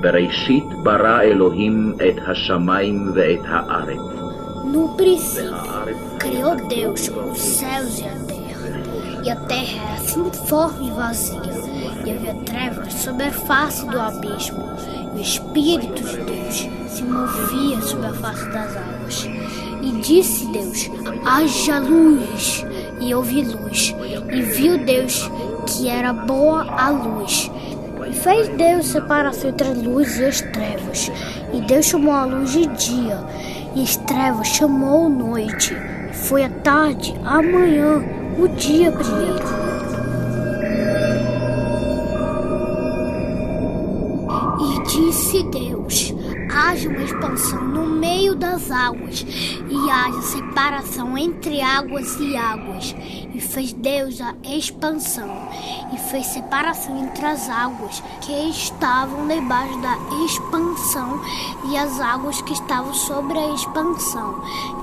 בראשית ברא אלוהים את השמיים ואת הארץ. No princípio, criou Deus os céus e a terra era sem forma e vazia, e havia trevas sobre a face do abismo, e o Espírito de Deus se movia sobre a face das águas. E disse Deus: haja luz, e houve luz, e viu Deus que era boa a luz. E fez Deus separação entre a luz e as trevas, e Deus chamou a luz de dia, e as trevas chamou noite. E foi a tarde, a manhã, o dia primeiro. E disse Deus: haja uma expansão no meio das águas, e haja separação entre águas e águas. E fez Deus a expansão, e fez separação entre as águas que estavam debaixo da expansão e as águas que estavam sobre a expansão.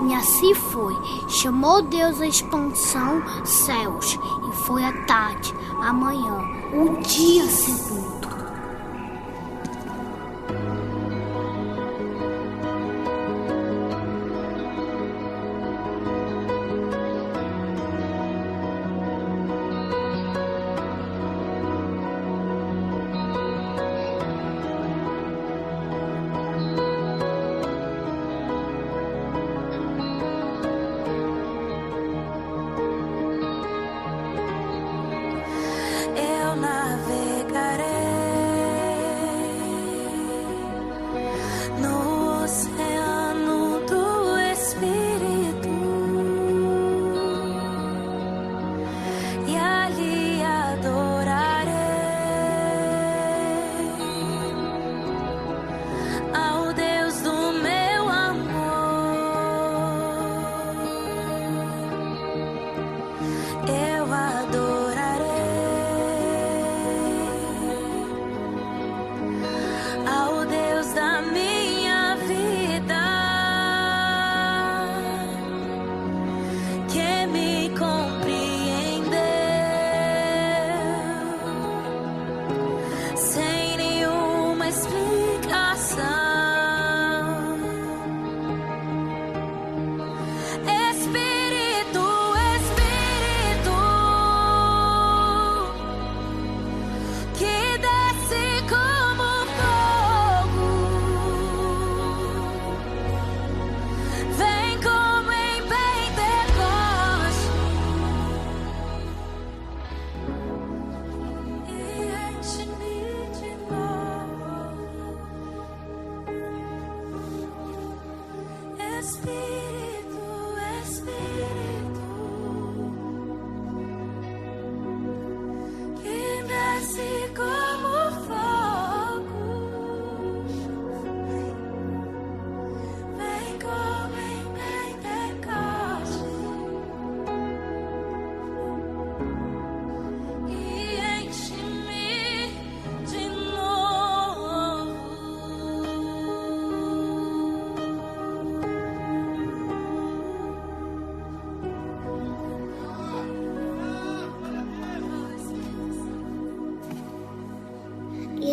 E assim foi. Chamou Deus a expansão céus, e foi a tarde, a manhã, o dia segundo.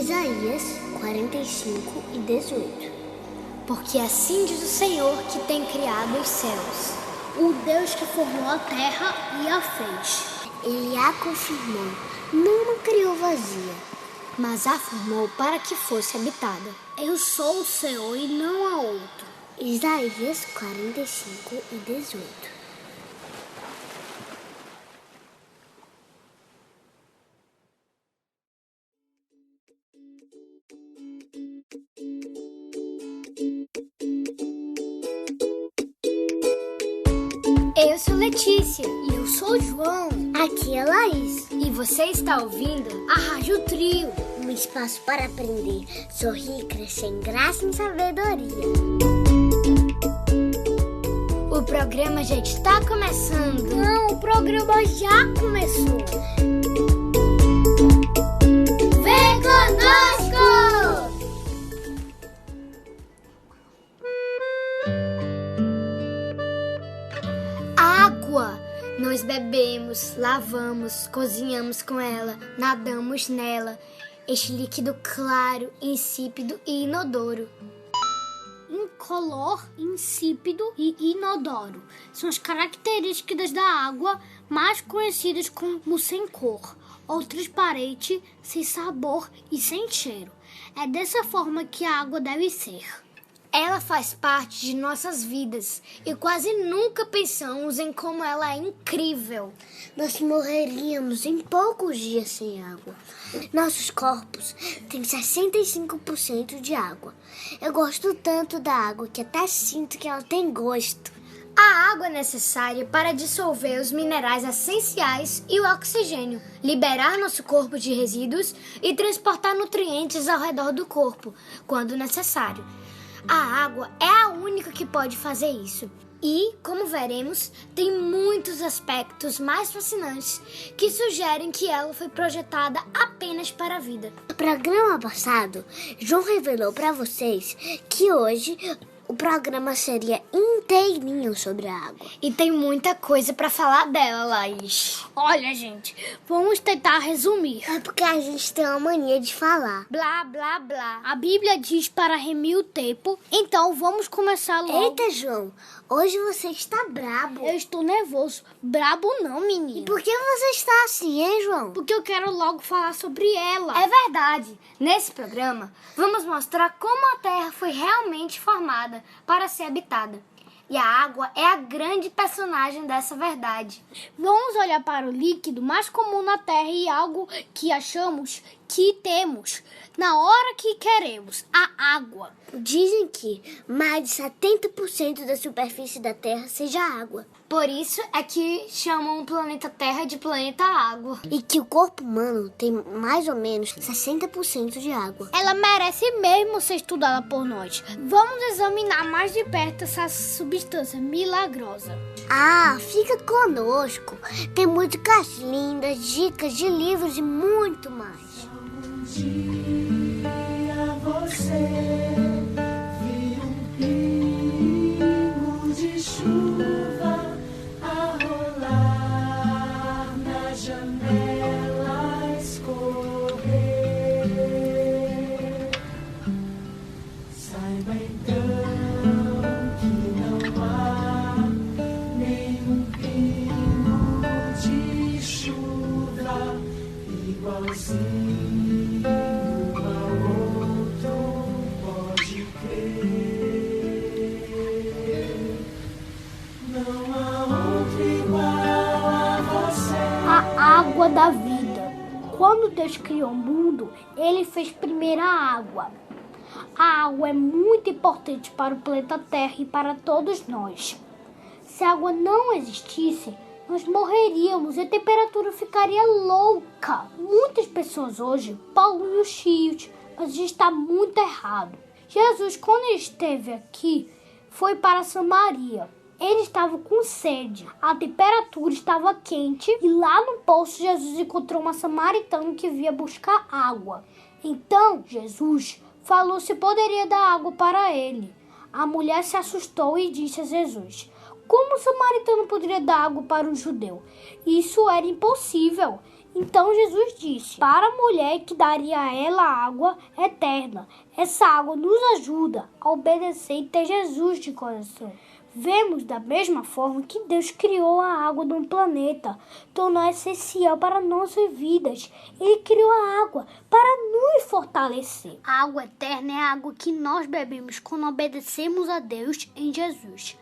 Isaías 45 e 18. Porque assim diz o Senhor que tem criado os céus, O Deus que formou a terra e a fez. Ele a confirmou, não a criou vazia, mas a formou para que fosse habitada. Eu sou o Senhor e não há outro. Isaías 45 e 18. Eu sou Letícia. E eu sou João. Aqui é Laís. E você está ouvindo a Rádio Trio, um espaço para aprender, sorrir e crescer em graça e em sabedoria. O programa já está começando. Não, o programa já começou. Vem conosco! Água! Nós bebemos, lavamos, cozinhamos com ela, nadamos nela Este líquido claro, insípido e inodoro. Incolor, insípido e inodoro são as características da água mais conhecidas como sem cor, ou transparente, sem sabor e sem cheiro. É dessa forma que a água deve ser. Ela faz parte de nossas vidas e quase nunca pensamos em como ela é incrível. Nós morreríamos em poucos dias sem água. Nossos corpos têm 65% de água. Eu gosto tanto da água que até sinto que ela tem gosto. A água é necessária para dissolver os minerais essenciais e o oxigênio, liberar nosso corpo de resíduos e transportar nutrientes ao redor do corpo, quando necessário. A água é a única que pode fazer isso. E, como veremos, tem muitos aspectos mais fascinantes que sugerem que ela foi projetada apenas para a vida. No programa passado, João revelou para vocês que hoje o programa seria inteirinho sobre a água. E tem muita coisa para falar dela, Laís. Olha, gente, vamos tentar resumir. É porque a gente tem uma mania de falar. Blá, blá, blá. A Bíblia diz para remir o tempo, então vamos começar logo. Eita, João, hoje você está brabo. Eu estou nervoso. Brabo não, menino. E por que você está assim, hein, João? Porque eu quero logo falar sobre ela. É verdade. Nesse programa, vamos mostrar como a Terra foi realmente formada para ser habitada. E a água é a grande personagem dessa verdade. Vamos olhar para o líquido mais comum na Terra e algo que achamos que temos na hora que queremos, a água. Dizem que mais de 70% da superfície da Terra seja água. Por isso é que chamam o planeta Terra de planeta água. E que o corpo humano tem mais ou menos 60% de água. Ela merece mesmo ser estudada por nós. Vamos examinar mais de perto essa substância milagrosa. Ah, fica conosco. Tem músicas lindas, dicas de livros e muito mais. Um dia você viu um pingo de chuva a rolar na janela, escorrer. Saiba então que não há nenhum pingo de chuva igualzinho. Água da vida. Quando Deus criou o mundo, Ele fez primeiro a água. A água é muito importante para o planeta Terra e para todos nós. Se a água não existisse, nós morreríamos e a temperatura ficaria louca. Muitas pessoas hoje poluem os rios, mas isso está muito errado. Jesus, quando ele esteve aqui, foi para Samaria. Ele estava com sede, a temperatura estava quente e lá no poço Jesus encontrou uma samaritana que vinha buscar água. Então Jesus falou se poderia dar água para ele. A mulher se assustou e disse a Jesus: como o samaritano poderia dar água para um judeu? Isso era impossível. Então Jesus disse para a mulher que daria a ela água eterna. Essa água nos ajuda a obedecer e ter Jesus de coração. Vemos da mesma forma que Deus criou a água no planeta, tornou essencial para nossas vidas. Ele criou a água para nos fortalecer. A água eterna é a água que nós bebemos quando obedecemos a Deus em Jesus.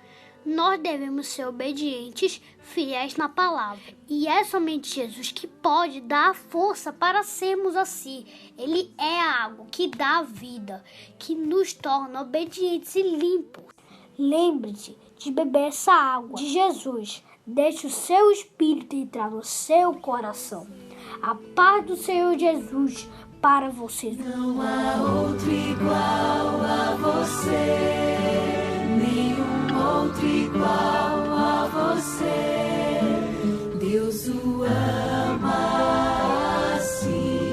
Nós devemos ser obedientes, fiéis na palavra. E é somente Jesus que pode dar a força para sermos assim. Ele é a água que dá a vida, que nos torna obedientes e limpos. Lembre-se de beber essa água de Jesus. Deixe o seu espírito entrar no seu coração. A paz do Senhor Jesus para vocês. Não há outro igual a você, nenhum outro igual a você. Deus o ama assim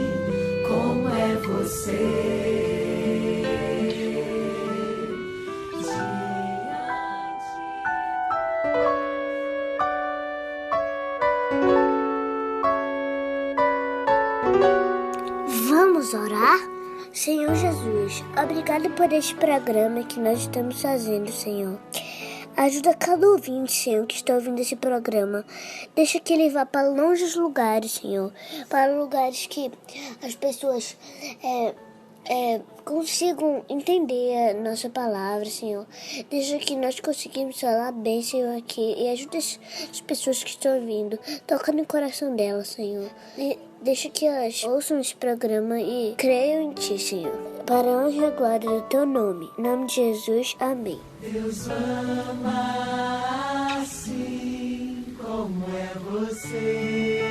como é você. Vamos Vamos orar? Senhor Jesus, obrigado por este programa que nós estamos fazendo, Senhor. Ajuda cada ouvinte, Senhor, que está ouvindo esse programa. Deixa que ele vá para longe lugares, Senhor. Para lugares que as pessoas consigam entender a nossa palavra, Senhor. Deixa que nós conseguimos falar bem, Senhor, aqui. E ajuda as pessoas que estão ouvindo. Toca no coração delas, Senhor. E deixa que elas ouçam esse programa e creiam em Ti, Senhor. Para a honra e a glória do Teu nome. Em nome de Jesus, amém. Deus ama assim como é você.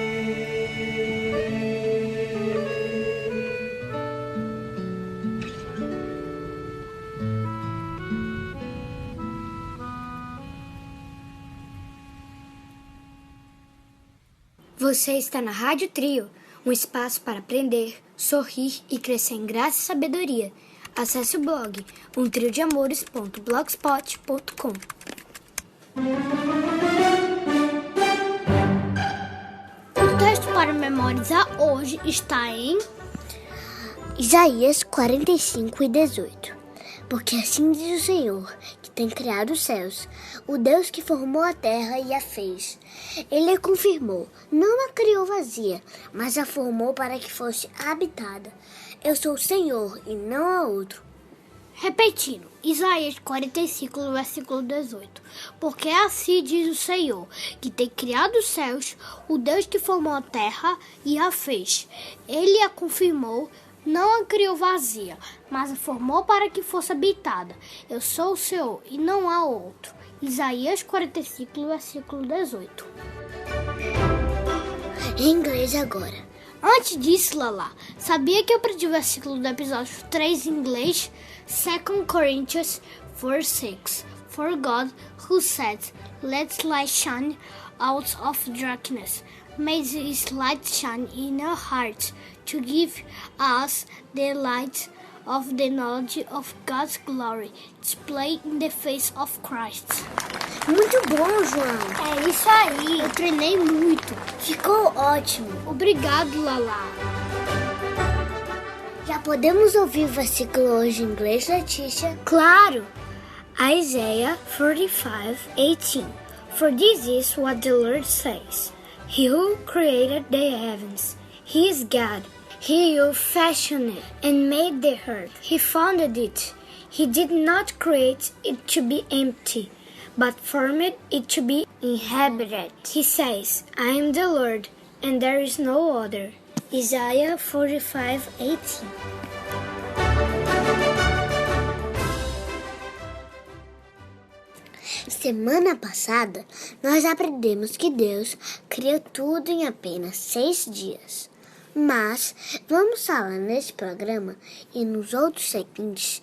Você está na Rádio Trio, um espaço para aprender, sorrir e crescer em graça e sabedoria. Acesse o blog umtriodeamores.blogspot.com. O texto para memorizar hoje está em Isaías 45:18. Porque assim diz o Senhor, que tem criado os céus, o Deus que formou a terra e a fez. Ele a confirmou, não a criou vazia, mas a formou para que fosse habitada. Eu sou o Senhor e não há outro. Repetindo, Isaías 45, versículo 18. Porque assim diz o Senhor, que tem criado os céus, o Deus que formou a terra e a fez. Ele a confirmou, não a criou vazia, mas a formou para que fosse habitada. Eu sou o Senhor e não há outro. Isaías 45, versículo 18. Em inglês agora. Antes disso, Lala, sabia que eu aprendi o versículo do episódio 3 em inglês? 2 Corinthians 4:6. For God, who said, "Let light shine out of darkness," made His light shine in our hearts to give us the light of the knowledge of God's glory, displayed in the face of Christ. Muito bom, João. É isso aí. Eu treinei muito. Ficou ótimo. Obrigado, Lala. Já podemos ouvir o versículo hoje em inglês, Letícia? Claro. Isaiah 45:18. For this is what the Lord says. He who created the heavens, He is God. He who fashioned it and made the earth. He founded it. He did not create it to be empty, but formed it to be inhabited. He says, I am the Lord, and there is no other. Isaiah 45:18. Semana passada, nós aprendemos que Deus criou tudo em apenas 6 dias. Mas vamos falar nesse programa e nos outros seguintes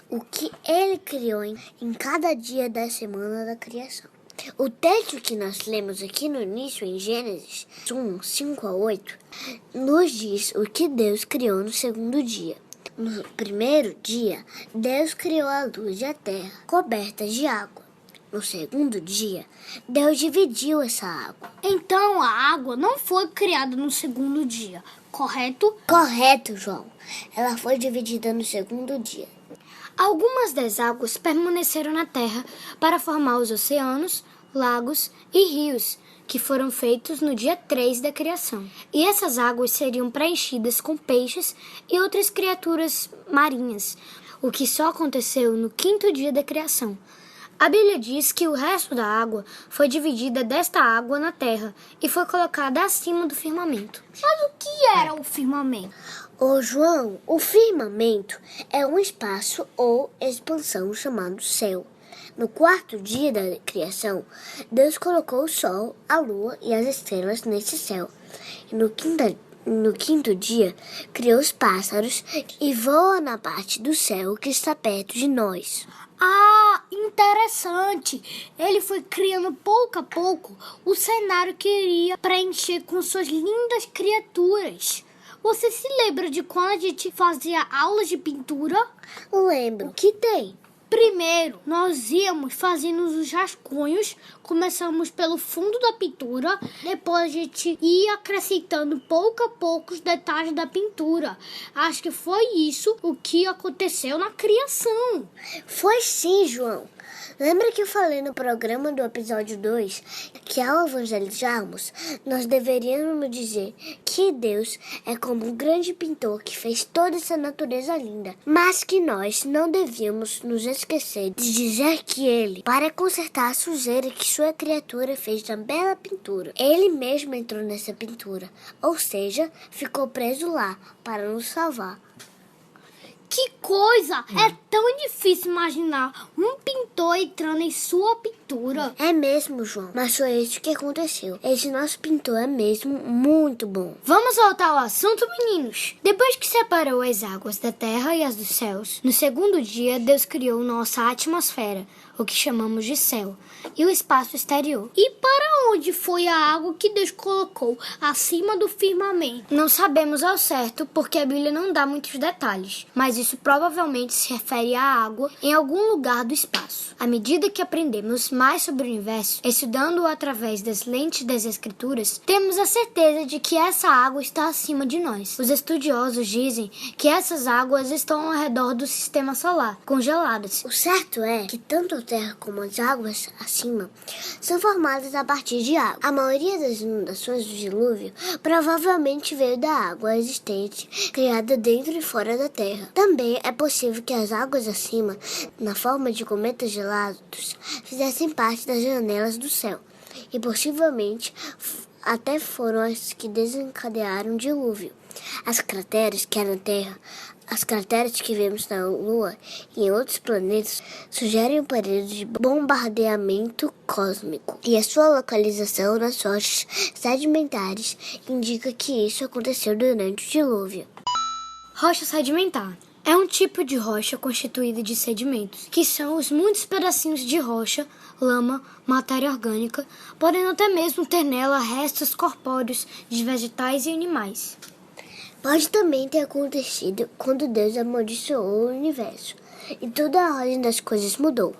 o que Ele criou em cada dia da semana da criação. O texto que nós lemos aqui no início, em Gênesis 1, 5-8, nos diz o que Deus criou no segundo dia. No primeiro dia, Deus criou a luz e a terra, cobertas de água. No segundo dia, Deus dividiu essa água. Então, a água não foi criada no segundo dia, correto? Correto, João. Ela foi dividida no segundo dia. Algumas das águas permaneceram na terra para formar os oceanos, lagos e rios, que foram feitos no dia 3 da criação. E essas águas seriam preenchidas com peixes e outras criaturas marinhas, o que só aconteceu no 5º dia da criação. A Bíblia diz que o resto da água foi dividida desta água na terra e foi colocada acima do firmamento. Mas o que era o firmamento? Ô João, o firmamento é um espaço ou expansão chamado céu. No 4º dia da criação, Deus colocou o sol, a lua e as estrelas nesse céu. E no 5º dia, criou os pássaros e voa na parte do céu que está perto de nós. Ah, interessante! Ele foi criando pouco a pouco o cenário que iria preencher com suas lindas criaturas. Você se lembra de quando a gente fazia aulas de pintura? Lembro. O que tem? Primeiro, nós íamos fazendo os rascunhos, começamos pelo fundo da pintura, depois a gente ia acrescentando pouco a pouco os detalhes da pintura. Acho que foi isso o que aconteceu na criação. Foi sim, João. Lembra que eu falei no programa do episódio 2 que ao evangelizarmos, nós deveríamos dizer que Deus é como um grande pintor que fez toda essa natureza linda, mas que nós não devíamos nos esquecer de dizer que Ele, para consertar a sujeira que sua criatura fez da bela pintura, Ele mesmo entrou nessa pintura, ou seja, ficou preso lá para nos salvar. Que coisa! É tão difícil imaginar um pintor entrando em sua pintura. É mesmo, João, mas foi isso que aconteceu. Esse nosso pintor é mesmo muito bom. Vamos voltar ao assunto, meninos. Depois que separou as águas da terra e as dos céus, no segundo dia, Deus criou nossa atmosfera, o que chamamos de céu, e o espaço exterior. E para onde foi a água que Deus colocou acima do firmamento? Não sabemos ao certo, porque a Bíblia não dá muitos detalhes, mas isso provavelmente se refere à água em algum lugar do espaço. À medida que aprendemos mais sobre o universo, estudando-o através das lentes das Escrituras, temos a certeza de que essa água está acima de nós. Os estudiosos dizem que essas águas estão ao redor do sistema solar, congeladas. O certo é que tanto a terra como as águas acima são formadas a partir de água. A maioria das inundações do dilúvio provavelmente veio da água existente criada dentro e fora da terra. Também é possível que as águas acima, na forma de cometas gelados, fizessem parte das janelas do céu e possivelmente até foram as que desencadearam o dilúvio. As crateras que há na Terra, as crateras que vemos na Lua e em outros planetas sugerem um período de bombardeamento cósmico. E a sua localização nas rochas sedimentares indica que isso aconteceu durante o dilúvio. Rocha sedimentar é um tipo de rocha constituída de sedimentos, que são os muitos pedacinhos de rocha, lama, matéria orgânica, podendo até mesmo ter nela restos corpóreos de vegetais e animais. Pode também ter acontecido quando Deus amaldiçoou o universo e toda a ordem das coisas mudou.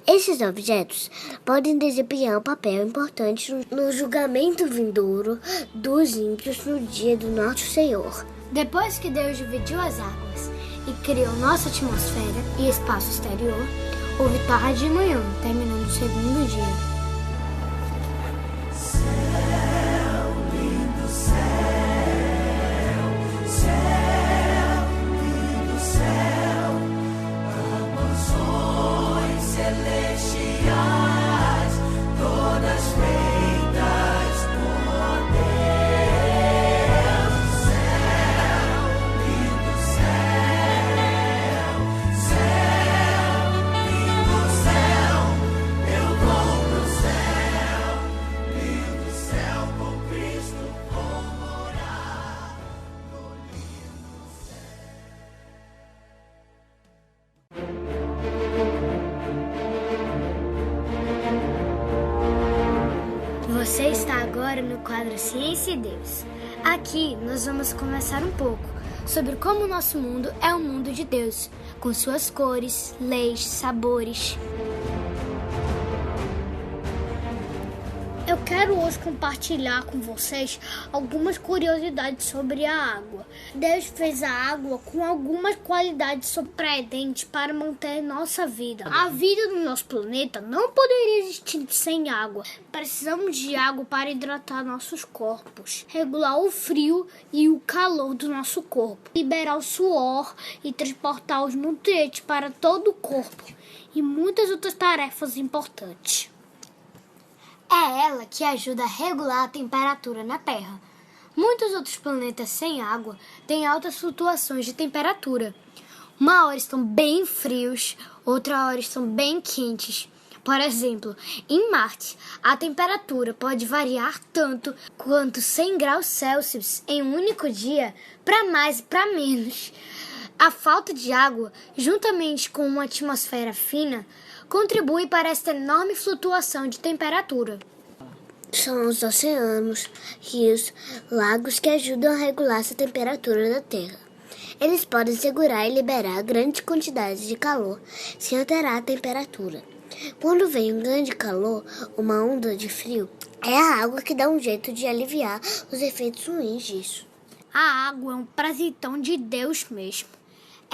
Esses objetos podem desempenhar um papel importante no julgamento vindouro dos ímpios no dia do nosso Senhor. Depois que Deus dividiu as águas e criou nossa atmosfera e espaço exterior, houve tarde e manhã, terminando o segundo dia. Você está agora no quadro Ciência e Deus. Aqui nós vamos conversar um pouco sobre como o nosso mundo é um mundo de Deus, com suas cores, leis, sabores. Eu quero hoje compartilhar com vocês algumas curiosidades sobre a água. Deus fez a água com algumas qualidades surpreendentes para manter nossa vida. A vida do nosso planeta não poderia existir sem água. Precisamos de água para hidratar nossos corpos, regular o frio e o calor do nosso corpo, liberar o suor e transportar os nutrientes para todo o corpo e muitas outras tarefas importantes. É ela que ajuda a regular a temperatura na Terra. Muitos outros planetas sem água têm altas flutuações de temperatura. Uma hora estão bem frios, outra hora estão bem quentes. Por exemplo, em Marte, a temperatura pode variar tanto quanto 100 graus Celsius em um único dia, para mais e para menos. A falta de água, juntamente com uma atmosfera fina, contribui para esta enorme flutuação de temperatura. São os oceanos, rios, lagos que ajudam a regular essa temperatura da Terra. Eles podem segurar e liberar grandes quantidades de calor sem alterar a temperatura. Quando vem um grande calor, uma onda de frio, é a água que dá um jeito de aliviar os efeitos ruins disso. A água é um presentão de Deus mesmo.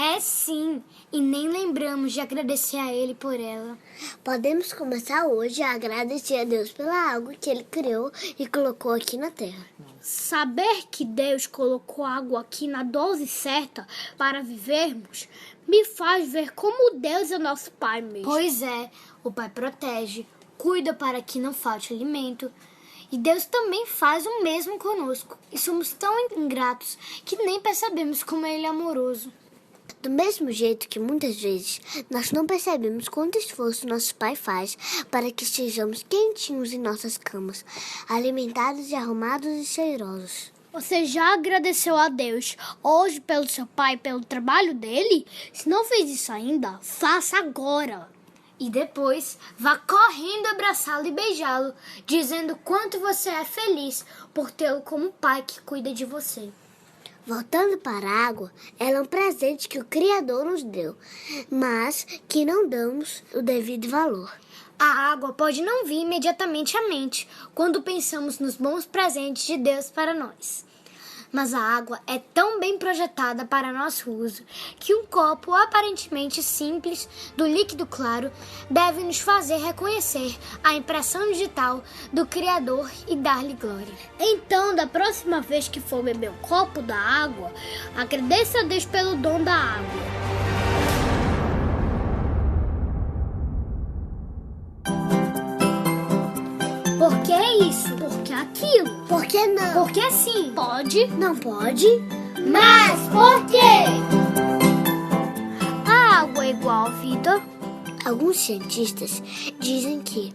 É sim, e nem lembramos de agradecer a Ele por ela. Podemos começar hoje a agradecer a Deus pela água que Ele criou e colocou aqui na Terra. Saber que Deus colocou água aqui na dose certa para vivermos me faz ver como Deus é nosso Pai mesmo. Pois é, o Pai protege, cuida para que não falte alimento. E Deus também faz o mesmo conosco. E somos tão ingratos que nem percebemos como Ele é amoroso. Do mesmo jeito que muitas vezes nós não percebemos quanto esforço nosso Pai faz para que estejamos quentinhos em nossas camas, alimentados e arrumados e cheirosos. Você já agradeceu a Deus hoje pelo seu pai, pelo trabalho dele? Se não fez isso ainda, faça agora. E depois, vá correndo abraçá-lo e beijá-lo, dizendo quanto você é feliz por tê-lo como pai que cuida de você. Voltando para a água, ela é um presente que o Criador nos deu, mas que não damos o devido valor. A água pode não vir imediatamente à mente quando pensamos nos bons presentes de Deus para nós. Mas a água é tão bem projetada para nosso uso que um copo aparentemente simples do líquido claro deve nos fazer reconhecer a impressão digital do Criador e dar-lhe glória. Então, da próxima vez que for beber um copo da água, agradeça a Deus pelo dom da água. Por que isso? Por que aquilo? Por que não? Porque sim. Pode? Não pode? Mas por quê? A água é igual à vida? Alguns cientistas dizem que,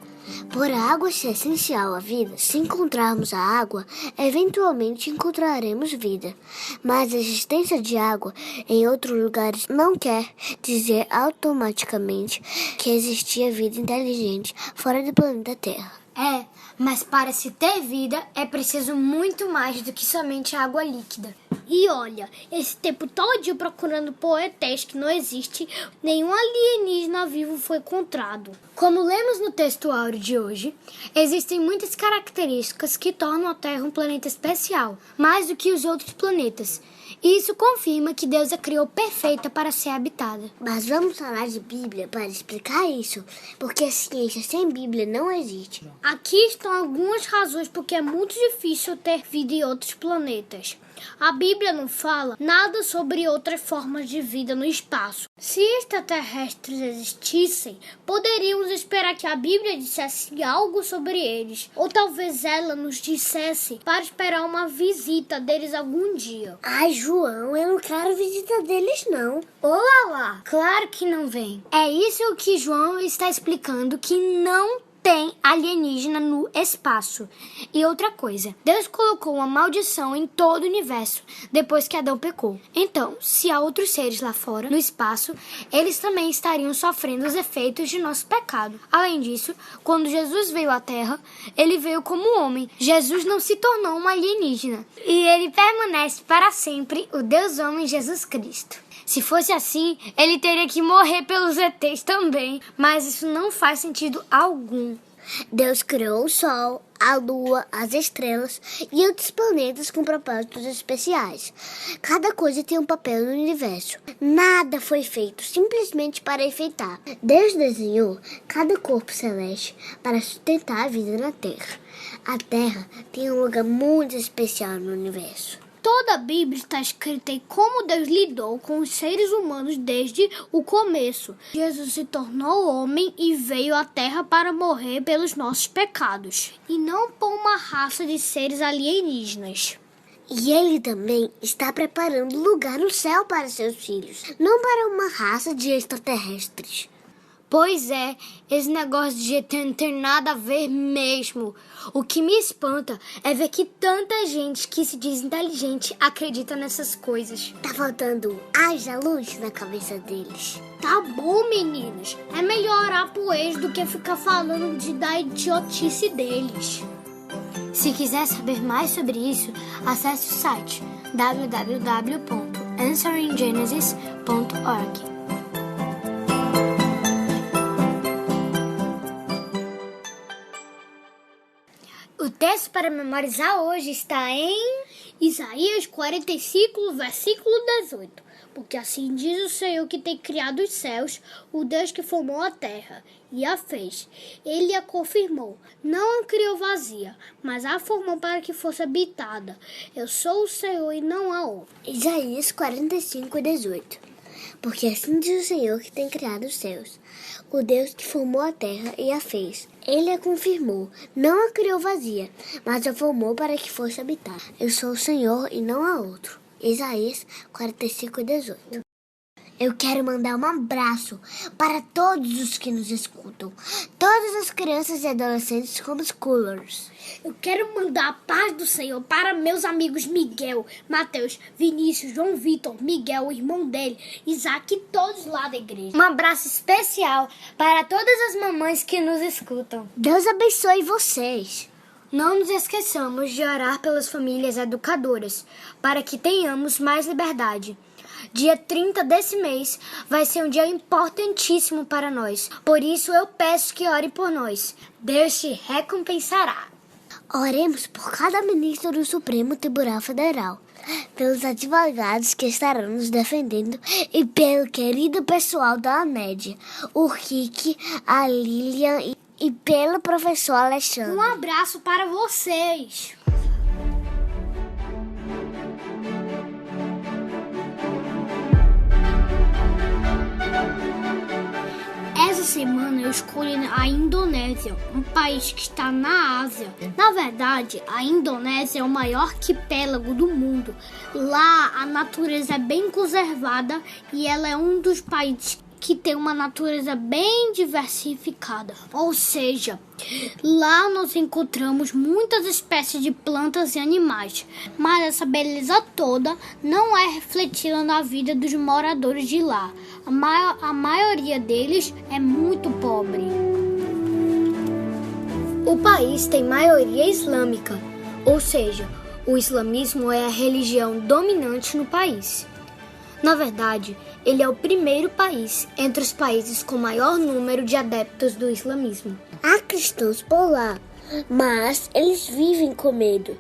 por a água ser essencial à vida, se encontrarmos a água, eventualmente encontraremos vida. Mas a existência de água em outros lugares não quer dizer automaticamente que existia vida inteligente fora do planeta Terra. É, mas para se ter vida é preciso muito mais do que somente água líquida. E olha, esse tempo todo procurando por ETs que não existe, nenhum alienígena vivo foi encontrado. Como lemos no texto áureo de hoje, existem muitas características que tornam a Terra um planeta especial, mais do que os outros planetas. E isso confirma que Deus a criou perfeita para ser habitada. Mas vamos falar de Bíblia para explicar isso, porque a ciência sem Bíblia não existe. Aqui estão algumas razões porque é muito difícil ter vida em outros planetas. A Bíblia não fala nada sobre outras formas de vida no espaço. Se extraterrestres existissem, poderíamos esperar que a Bíblia dissesse algo sobre eles. Ou talvez ela nos dissesse para esperar uma visita deles algum dia. Ai, João, eu não quero visita deles, não. Olá lá, claro que não vem. É isso que João está explicando, que não tem alienígena no espaço. E outra coisa, Deus colocou uma maldição em todo o universo depois que Adão pecou. Então, se há outros seres lá fora, no espaço, eles também estariam sofrendo os efeitos de nosso pecado. Além disso, quando Jesus veio à Terra, ele veio como homem. Jesus não se tornou um alienígena. E ele permanece para sempre o Deus homem Jesus Cristo. Se fosse assim, ele teria que morrer pelos ETs também, mas isso não faz sentido algum. Deus criou o Sol, a Lua, as estrelas e outros planetas com propósitos especiais. Cada coisa tem um papel no universo. Nada foi feito simplesmente para enfeitar. Deus desenhou cada corpo celeste para sustentar a vida na Terra. A Terra tem um lugar muito especial no universo. Toda a Bíblia está escrita em como Deus lidou com os seres humanos desde o começo. Jesus se tornou homem e veio à Terra para morrer pelos nossos pecados, e não por uma raça de seres alienígenas. E ele também está preparando lugar no céu para seus filhos, não para uma raça de extraterrestres. Pois é, esse negócio de ET não tem nada a ver mesmo. O que me espanta é ver que tanta gente que se diz inteligente acredita nessas coisas. Tá faltando haja luz na cabeça deles. Tá bom, meninas. É melhor orar por eles do que ficar falando da idiotice deles. Se quiser saber mais sobre isso, acesse o site www.evangelho.com answeringenesis.org. O texto para memorizar hoje está em Isaías 45, versículo 18. Porque assim diz o Senhor que tem criado os céus, o Deus que formou a terra e a fez. Ele a confirmou, não a criou vazia, mas a formou para que fosse habitada. Eu sou o Senhor e não há outro. Isaías 45, 18. Porque assim diz o Senhor que tem criado os céus, o Deus que formou a terra e a fez. Ele a confirmou, não a criou vazia, mas a formou para que fosse habitada. Eu sou o Senhor e não há outro. Isaías 45, 18. Eu quero mandar um abraço para todos os que nos escutam, todas as crianças e adolescentes homeschoolers. Eu quero mandar a paz do Senhor para meus amigos Miguel, Mateus, Vinícius, João Vitor, Miguel, o irmão dele, Isaac e todos lá da igreja. Um abraço especial para todas as mamães que nos escutam. Deus abençoe vocês. Não nos esqueçamos de orar pelas famílias educadoras, para que tenhamos mais liberdade. Dia 30 desse mês vai ser um dia importantíssimo para nós. Por isso eu peço que ore por nós. Deus te recompensará. Oremos por cada ministro do Supremo Tribunal Federal, pelos advogados que estarão nos defendendo e pelo querido pessoal da AMED, o Rick, a Lilian e pelo professor Alexandre. Um abraço para vocês! Essa semana eu escolhi a Indonésia, um país que está na Ásia. Na verdade, a Indonésia é o maior arquipélago do mundo. Lá a natureza é bem conservada e ela é um dos países que tem uma natureza bem diversificada. Ou seja, lá nós encontramos muitas espécies de plantas e animais, mas essa beleza toda não é refletida na vida dos moradores de lá. A maioria deles é muito pobre. O país tem maioria islâmica, ou seja, o islamismo é a religião dominante no país. Na verdade, ele é o primeiro país entre os países com maior número de adeptos do islamismo. Há cristãos por lá, mas eles vivem com medo.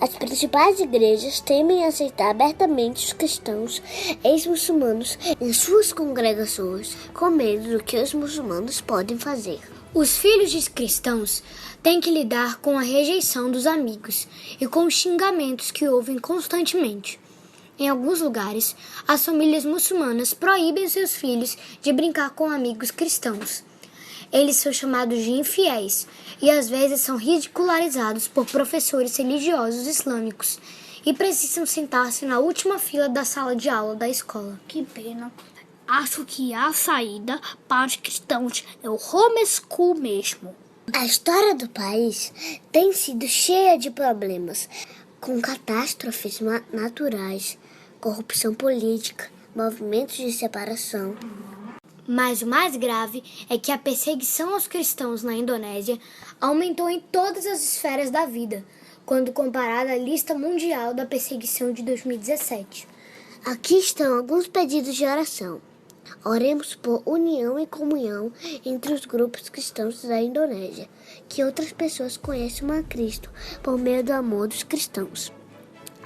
As principais igrejas temem aceitar abertamente os cristãos ex-muçulmanos em suas congregações, com medo do que os muçulmanos podem fazer. Os filhos de cristãos têm que lidar com a rejeição dos amigos e com os xingamentos que ouvem constantemente. Em alguns lugares, as famílias muçulmanas proíbem seus filhos de brincar com amigos cristãos. Eles são chamados de infiéis e às vezes são ridicularizados por professores religiosos islâmicos e precisam sentar-se na última fila da sala de aula da escola. Que pena. Acho que a saída para os cristãos é o homeschool mesmo. A história do país tem sido cheia de problemas, com catástrofes naturais, corrupção política, movimentos de separação. Mas o mais grave é que a perseguição aos cristãos na Indonésia aumentou em todas as esferas da vida, quando comparada à lista mundial da perseguição de 2017. Aqui estão alguns pedidos de oração. Oremos por união e comunhão entre os grupos cristãos da Indonésia, que outras pessoas conheçam a Cristo por meio do amor dos cristãos.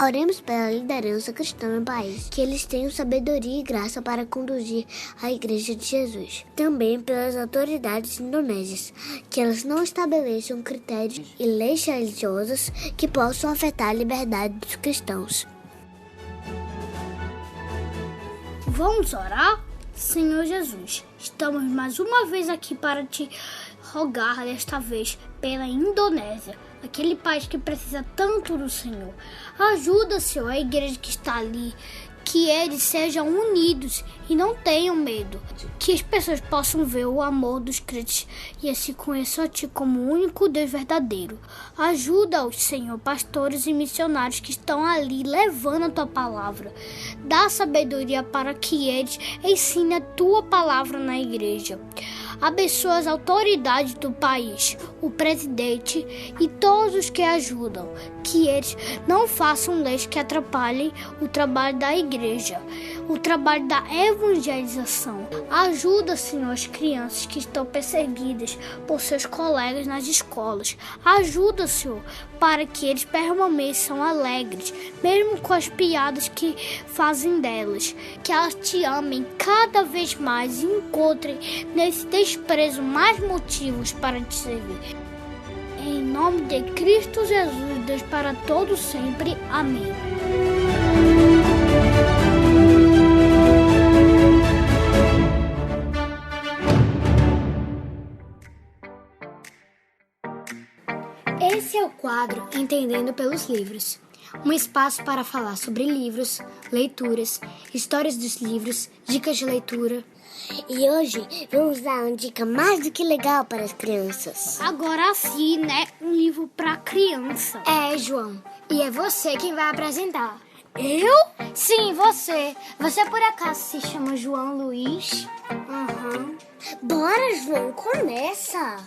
Oremos pela liderança cristã no país, que eles tenham sabedoria e graça para conduzir a Igreja de Jesus. Também pelas autoridades indonésias, que elas não estabeleçam critérios e leis religiosas que possam afetar a liberdade dos cristãos. Vamos orar? Senhor Jesus, estamos mais uma vez aqui para te rogar, desta vez, pela Indonésia, aquele país que precisa tanto do Senhor. Ajuda, Senhor, a igreja que está ali, que eles sejam unidos e não tenham medo, que as pessoas possam ver o amor dos crentes e assim conheçam a Ti como o único Deus verdadeiro. Ajuda-os, Senhor, pastores e missionários que estão ali levando a Tua palavra. Dá sabedoria para que eles ensinem a Tua palavra na igreja. Abençoa as autoridades do país, o presidente e todos os que ajudam, que eles não façam leis que atrapalhem o trabalho da igreja, o trabalho da evangelização. Ajuda, Senhor, as crianças que estão perseguidas por seus colegas nas escolas. Ajuda, Senhor, para que eles permaneçam alegres, mesmo com as piadas que fazem delas. Que elas te amem cada vez mais e encontrem nesse desprezo mais motivos para te servir. Em nome de Cristo Jesus, Deus para todos sempre. Amém. Esse é o quadro Entendendo pelos Livros. Um espaço para falar sobre livros, leituras, histórias dos livros, dicas de leitura. E hoje vamos dar uma dica mais do que legal para as crianças. Agora sim, né? Um livro para criança. É, João. E é você quem vai apresentar. Eu? Sim, você. Você por acaso se chama João Luiz? Bora, João, começa!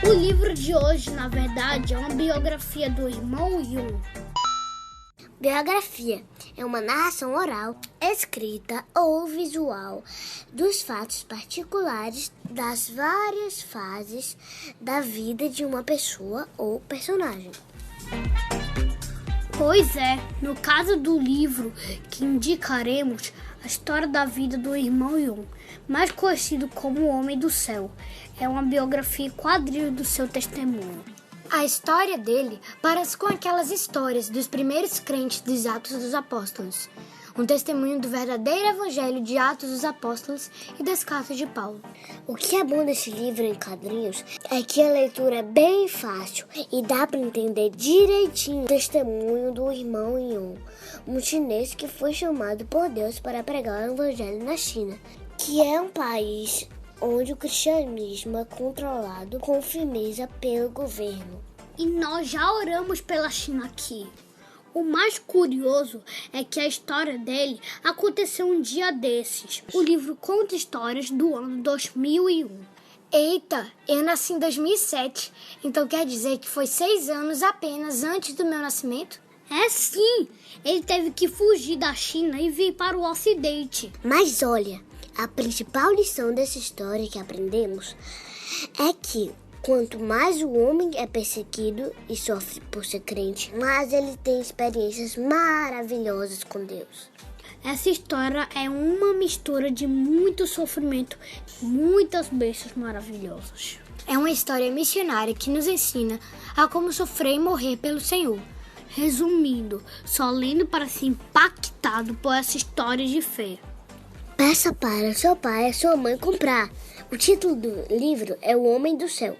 O livro de hoje, na verdade, é uma biografia do irmão Yun. Biografia é uma narração oral, escrita ou visual dos fatos particulares das várias fases da vida de uma pessoa ou personagem. Pois é, no caso do livro que indicaremos, a história da vida do irmão Yun, mais conhecido como o Homem do Céu, é uma biografia em quadrinhos do seu testemunho. A história dele parece com aquelas histórias dos primeiros crentes dos Atos dos Apóstolos. Um testemunho do verdadeiro evangelho de Atos dos Apóstolos e das cartas de Paulo. O que é bom desse livro em quadrinhos é que a leitura é bem fácil e dá para entender direitinho o testemunho do irmão Yun, um chinês que foi chamado por Deus para pregar o evangelho na China, que é um país onde o cristianismo é controlado com firmeza pelo governo. E nós já oramos pela China aqui. O mais curioso é que a história dele aconteceu um dia desses. O livro conta histórias do ano 2001. Eita, eu nasci em 2007, então quer dizer que foi 6 anos apenas antes do meu nascimento? É sim, ele teve que fugir da China e vir para o Ocidente. Mas olha, a principal lição dessa história que aprendemos é que quanto mais o homem é perseguido e sofre por ser crente, mais ele tem experiências maravilhosas com Deus. Essa história é uma mistura de muito sofrimento e muitas bênçãos maravilhosas. É uma história missionária que nos ensina a como sofrer e morrer pelo Senhor. Resumindo, só lendo para ser impactado por essa história de fé. Peça para seu pai e sua mãe comprar. O título do livro é O Homem do Céu,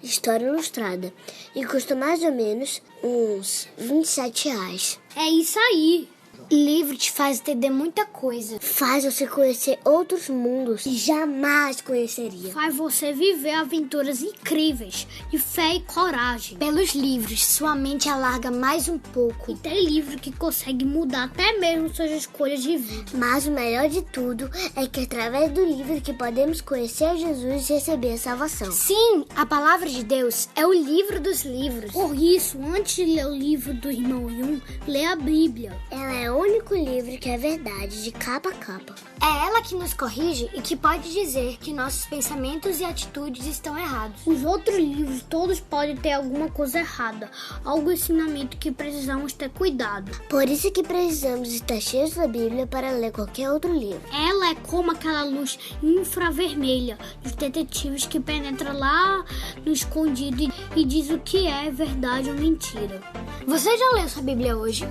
história ilustrada, e custa mais ou menos uns R$27. É isso aí! Livro te faz entender muita coisa. Faz você conhecer outros mundos que jamais conheceria. Faz você viver aventuras incríveis de fé e coragem. Pelos livros, sua mente alarga mais um pouco. E tem livro que consegue mudar até mesmo suas escolhas de vida. Mas o melhor de tudo é que através do livro que podemos conhecer Jesus e receber a salvação. Sim, a palavra de Deus é o livro dos livros. Por isso, antes de ler o livro do irmão Yun, lê a Bíblia. Ela é o único livro que é verdade de capa a capa. É ela que nos corrige e que pode dizer que nossos pensamentos e atitudes estão errados. Os outros livros todos podem ter alguma coisa errada, algum ensinamento que precisamos ter cuidado. Por isso que precisamos estar cheios da Bíblia para ler qualquer outro livro. Ela é como aquela luz infravermelha dos detetives que penetra lá no escondido e diz o que é verdade ou mentira. Você já leu sua Bíblia hoje?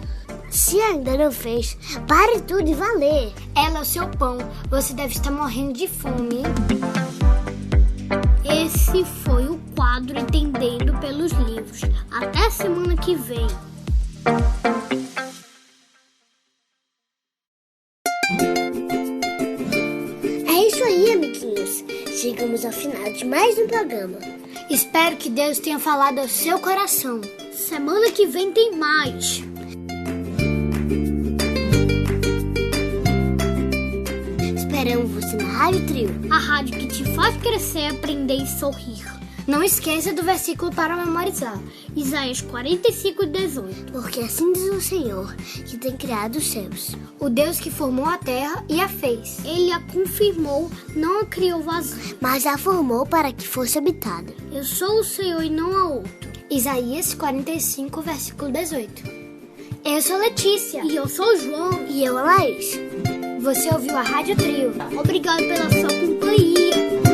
Se ainda não fez, pare tudo e vá ler. Ela é o seu pão. Você deve estar morrendo de fome. Esse foi o quadro Entendendo pelos Livros. Até semana que vem. É isso aí, amiguinhos. Chegamos ao final de mais um programa. Espero que Deus tenha falado ao seu coração. Semana que vem tem mais. Esperamos você na Rádio Trio. A rádio que te faz crescer, aprender e sorrir. Não esqueça do versículo para memorizar. Isaías 45:18. Porque assim diz o Senhor, que tem criado os céus. O Deus que formou a terra e a fez. Ele a confirmou, não a criou vazia. Mas a formou para que fosse habitada. Eu sou o Senhor e não há outro. Isaías 45, versículo 18. Eu sou Letícia. E eu sou o João. E eu, a Laís. Você ouviu a Rádio Trio. Obrigado pela sua companhia.